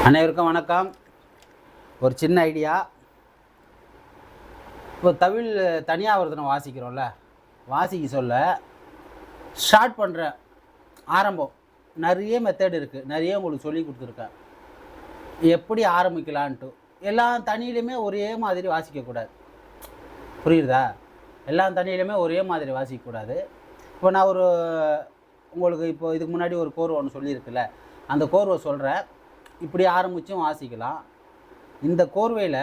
அனைவருக்கும் வணக்கம். ஒரு சின்ன ஐடியா. இப்போ தமிழ் தனியாவர்த்தனம் வாசிக்கிறோம்ல, வாசிக்க சொல்ல ஸ்டார்ட் பண்ணுற ஆரம்பம் நிறைய மெத்தட் இருக்குது, நிறைய உங்களுக்கு சொல்லி கொடுத்துருக்கேன் எப்படி ஆரம்பிக்கலான்ட்டு. எல்லா தனியிலையுமே ஒரே மாதிரி வாசிக்கக்கூடாது, புரியுதா? எல்லா தனியிலையுமே ஒரே மாதிரி வாசிக்கக்கூடாது. இப்போ நான் உங்களுக்கு இப்போ இதுக்கு முன்னாடி ஒரு கோர்வை ஒன்று சொல்லியிருக்குல்ல, அந்த கோர்வை சொல்கிறேன். இப்படி ஆரம்பிச்சும் வாசிக்கலாம். இந்த கோர்வையில்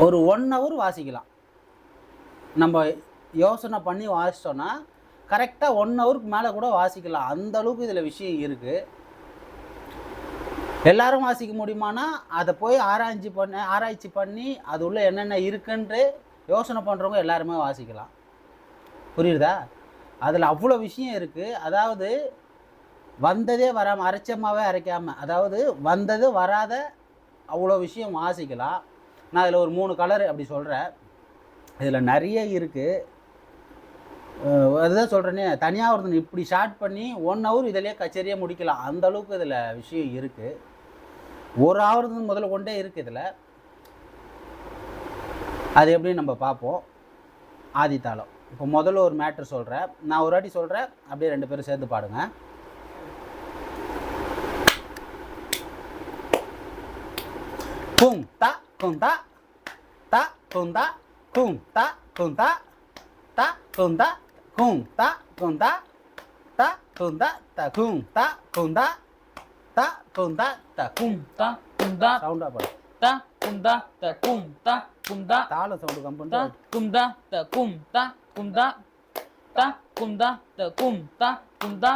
ஒரு 1 hour வாசிக்கலாம். நம்ம யோசனை பண்ணி வாசித்தோன்னா கரெக்டாக 1 hourக்கு மேலே கூட வாசிக்கலாம். அந்த அளவுக்கு இதில் விஷயம் இருக்குது. எல்லாரும் வாசிக்க முடியுமானா அதை போய் ஆராய்ச்சி பண்ணி அது உள்ள என்னென்ன இருக்குன்ட்டு யோசனை பண்ணுறவங்க எல்லாருமே வாசிக்கலாம், புரியுதா? அதில் அவ்வளோ விஷயம் இருக்குது. அதாவது வந்ததே வராமல், அரைச்சமாகவே அரைக்காமல், அதாவது வந்தது வராத அவ்வளோ விஷயம் வாசிக்கலாம். நான் இதில் ஒரு 3 கலர் அப்படி சொல்கிறேன். இதில் நிறைய இருக்குது. அதுதான் சொல்கிறேனே, தனியாக ஒருத்தன் இப்படி ஷார்ட் பண்ணி 1 hour இதிலே கச்சேரியாக முடிக்கலாம். அந்த அளவுக்கு இதில் விஷயம் இருக்குது. 1 hour முதல்ல கொண்டே இருக்குது இதில். அது எப்படி நம்ம பார்ப்போம். ஆதித்தாளம். இப்போ முதல்ல ஒரு மேட்ரு சொல்கிறேன், நான் ஒரு வாட்டி சொல்கிறேன், அப்படியே 2 பேரும் சேர்ந்து பாடுங்க. கும் தா கும் தா தா கும் தா கும் தா கும் தா தா கும் தா கும் தா கும் தா தா கும் தா தா கும் தா கும் தா தா கும் தா தா கும் தா கும் தா. சவுண்டா பாடு. தா கும் தா தா கும் தா கும் தா. தாள சவுண்ட் கம்பன் தா கும் தா தா கும் தா கும் தா தா கும் தா தா கும் தா கும் தா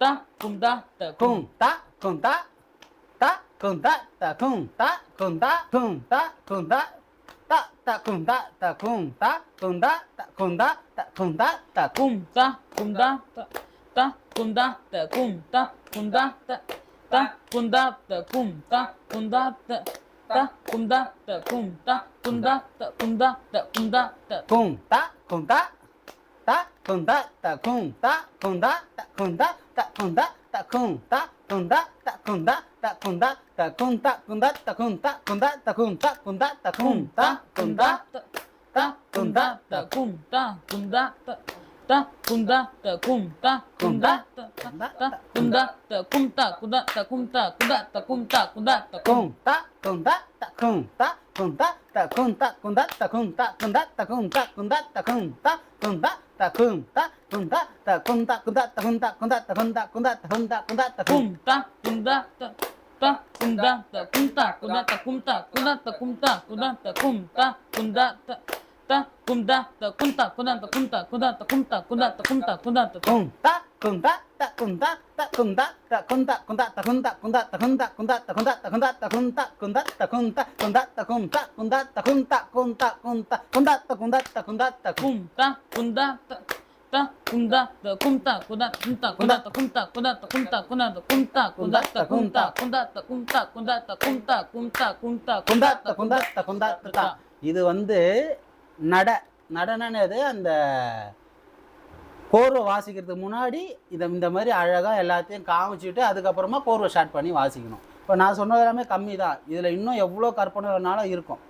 தா கும் தா தா கும் தா கும் தா தா கும் தா தா கும் தா கும் தா கும் தா கும் தா தா தா கும் தா தா கும் தா கும் தா தா கும் தா தா கும் தா தா கும் தா கும் தா தா கும் தா தா கும் தா கும் தா தா தா கும் தா தா கும் தா கும் தா தா தா கும் தா தா கும் தா கும் தா தா கும் தா தா கும் தா தா கும் தா கும் தா தா கும் தா தா கும் தா கும் தா தா கும் தா தா கும் தா தா கும் தா கும் தா தா கும் தா தா கும் தா தா கும் தா கும் தா தா கும் தா கும் தா தா கும் தா கும் தா தா கும் தா கும் தா தா கும் தா தா கும் தா கும் தா தா கும் தா தா கும் தா கும் தா தா கும் தா தா கும் தா கும் தா தா கும் தா கும் தா தா கும் தா கும் தா தா கும் தா கும் தா தா கும் தா கும் தா தா கும் தா கும் தா தா கும் தா கும் தா தா கும் தா கும் தா தா கும் தா கும் தா தா கும் தா கும் தா தா கும் தா கும் தா தா கும் தா கும் தா தா கும் தா கும் தா தா கும் தா கும் தா தா கும் கும் தா கும் தா தா தா கும் தா தா கும் தா கும் தா தா கும் தா கும் தா தா கும் தா கும் தா தா கும் தா கும் தா தா தா கும் தா தா கும் தா கும் தா தா கும் தா கும் தா தா கும் தா கும் தா தா கும் தா கும் தா தா கும் தா கும் தா தா கும் தா தா கும் தா தா கும் தா கும் தா தா கும் தா கும் தா தா கும் தா கும் தா தா கும் தா தா கும் தா தா கும் தா கும் தா தா கும் தா கும் தா தா கும் தா கும் தா தா கும் தா கும் தா கும் தா கும் தா தா கும் தா தா கும் தா தா கும் தா கும் தா தா தா கும் தா தா கும் தா கும் தா கும் தா கும் தா தா கும் தா கும் தா தா கும் தா கும் தா கும் தா கும் தா தா கும் தா கும் தா தா கும் தா கும் தா தா கும் தா கும் தா கும் தா கும் தா தா கும் தா தா கும் தா தா. இது நடனது. அந்த கோர்வை வாசிக்கிறதுக்கு முன்னாடி இந்த மாதிரி அழகாக எல்லாத்தையும் காமிச்சிட்டு அதுக்கப்புறமா கோர்வை ஸ்டார்ட் பண்ணி வாசிக்கணும். இப்போ நான் சொன்னது எல்லாமே கம்மி தான். இதில் இன்னும் எவ்வளோ கற்பனை வேணாலும் இருக்கும்.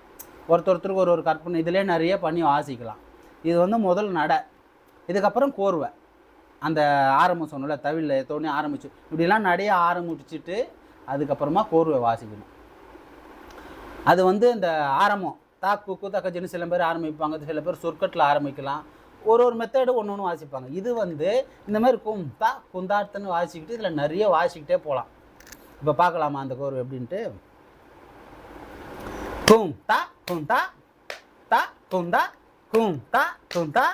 ஒருத்தருக்கு ஒரு கற்பனை இதிலே நிறைய பண்ணி வாசிக்கலாம். இது முதல் நடை. இதுக்கப்புறம் கோர்வை. அந்த ஆரம்பம் சொன்னல, தவிழில் தோணி ஆரம்பிச்சு இப்படிலாம் நடைய ஆரம்பிச்சுட்டு அதுக்கப்புறமா கோர்வை வாசிக்கணும். அது இந்த ஆரம்பம் தா குக்கு தக்கஜின்னு சில பேர் ஆரம்பிப்பாங்க, சில பேர் சொற்கட்டில் ஆரம்பிக்கலாம். ஒரு மெத்தடு ஒன்று வாசிப்பாங்க. இது இந்த மாதிரி கும் தா குந்தாத்துன்னு வாசிக்கிட்டு இதில் நிறைய வாசிக்கிட்டே போகலாம். இப்போ பார்க்கலாமா அந்த கோர்வை எப்படின்ட்டு. கும் தா குந்தா தா குந்தா கும் தா குந்தா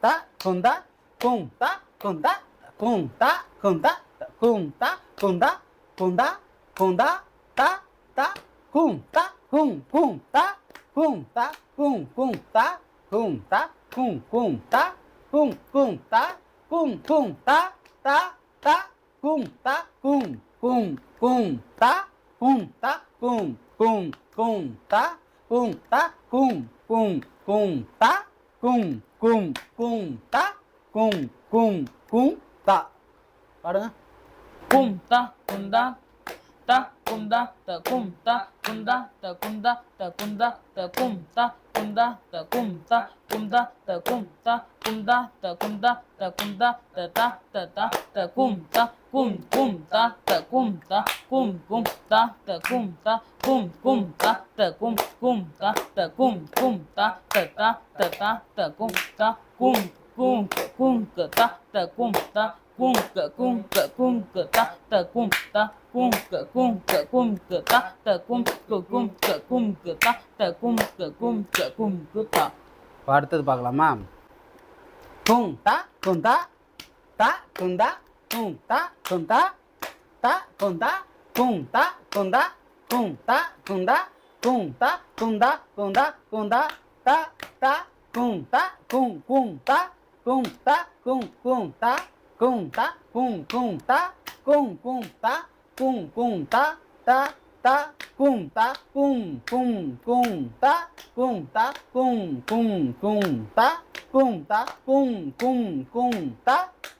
தா குந்தா கும் தா குந்தா கும் தா குந்தா கும் தா குந்தா குந்தா குந்தா தா தா கும் தா கும் கும் தா கும் தா கும் கும் தா கும் தா கும் கும் தா கும் கும் தா கும் கும் தா தா தா கும் தா கும் கும் கும் தா கும் தா கும் கும் கும் தா கும் தா கும் கும் கும் தா கும் கும் கும் தா கும் கும் கும் தா. பாடுங்க. கும் தா Kundah ta kunda ta kum ta kunda ta kunda ta kunda ta kum ta kunda ta kum ta kunda ta kum ta kunda ta kunda ta kunda ta ta ta ta ta kum ta kum ta ta kum ta kum ta ta kum ta kum ta ta kum ta ta kum ta ta ta ta ta ta kum ta kum ta ta kum ta ta ta kum ta அடுத்தது பார்க்கலாமா? கும் தா குந்தா தா குந்தா கும் தா குந்தா தா குந்தா கும் தா குந்தா கும் தா குந்தா கும் தா குந்தா குந்தா குந்தா தா தா கும் தா கும் தா கும் தா கும் தா கும் தா கும் தா கும் தா கும் தா ta ta cung ta cung ta cung ta cung ta cung ta cung ta cung ta cung ta kum ta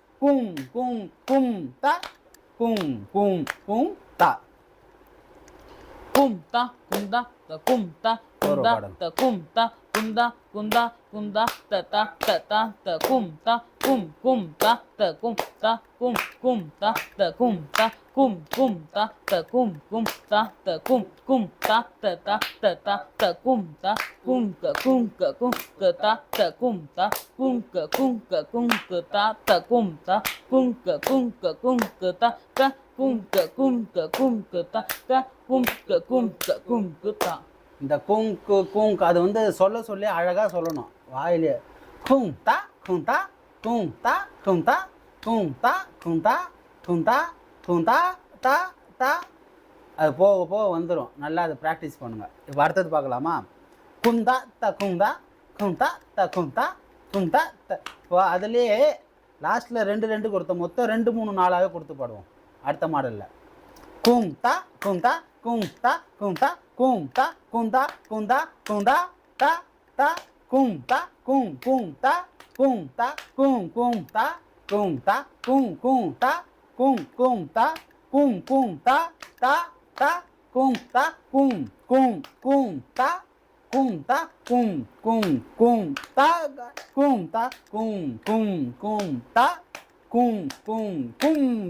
kunda ta kum ta kunda ta kum ta kunda ta ta ta kum ta ta kum ta ta kum ta ta kum ta ta kum ta ta kum ta ta kum ta ta kum ta இந்த குங்கு அது வந்து சொல்லி அழகா சொல்லணும் வாயிலே. Kung தா Kung தா Kung தா குங் தா குங் தா குங் தா குங் தா குங் தா தா தா அது போக போக வந்துடும். நல்லா அதை ப்ராக்டிஸ் பண்ணுங்க. இப்போ அடுத்தது பார்க்கலாமா? குந்தா த குந்தா குந்தா த குந்தா குந்தா த. இப்போ அதுலேயே லாஸ்ட்டில் 2 கொடுத்த மொத்தம் 2 3 4ஆகவே கொடுத்து பாடுவோம் அடுத்த மாடலில். கும் தா குந்தா கும் தா குந்தா கும் தா குந்தா குந்தா குந்தா தா தா கும் தா கும் தா கும் தா கும் தா கும் தா கும் தா கும் தா தா தா கும் தா கும் தா கும் தா கும் தா கும் தா தா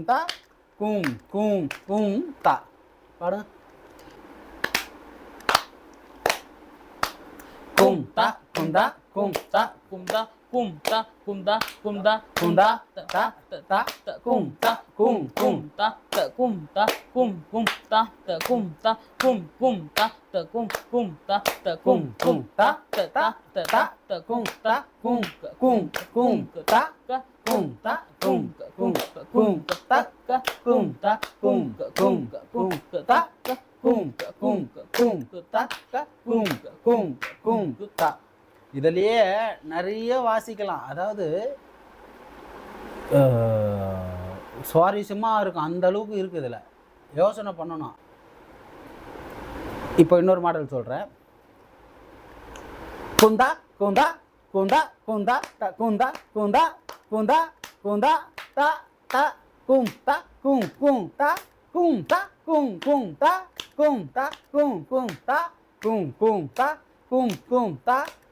தா தா பாருங்க. கும் தா குந்தா கும் தா kunda kunda kunda kunda kunda ta ta ta ta kum ta ta ta kum ta ta ta kum ta ta kum ta ta kum ta ta ta ta kum ta ta kum ta ta ta. இதுலயே நிறைய வாசிக்கலாம். அதாவது சுவாரஸ்யமாக இருக்கும். அந்த அளவுக்கு இருக்குது. இதில் யோசனை பண்ணணும். இப்போ இன்னொரு மாடல் சொல்கிறேன். குந்தா குந்தா குந்தா குந்தா த குந்தா குந்தா குந்தா குந்தா தா தா கும் தா தா கும் தா தா கும் தா தா கும் தா தா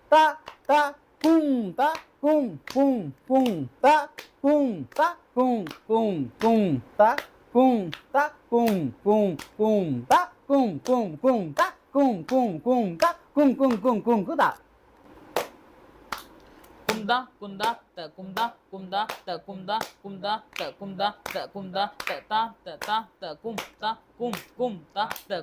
ta ta cung ta cung ta cung ta cung ta cung ta cung ta cung ta cung ta kunda kunda ta kunda ta kunda ta kunda ta ta ta kum ta ta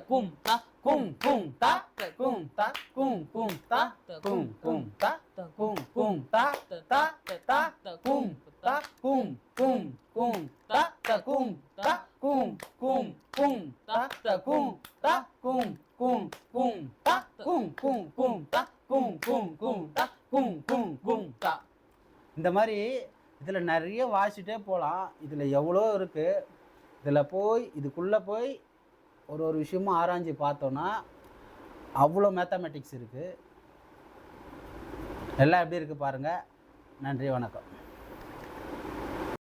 kum ta இந்த மாதிரி இதில் நிறைய வாசிட்டே போகலாம். இதில் எவ்வளோ இருக்குது. இதில் போய் இதுக்குள்ளே போய் ஒரு விஷயமும் ஆராய்ஞ்சு பார்த்தோன்னா அவ்வளோ மேத்தமெட்டிக்ஸ் இருக்குது. எல்லாம் எப்படி இருக்குது பாருங்கள். நன்றி, வணக்கம்.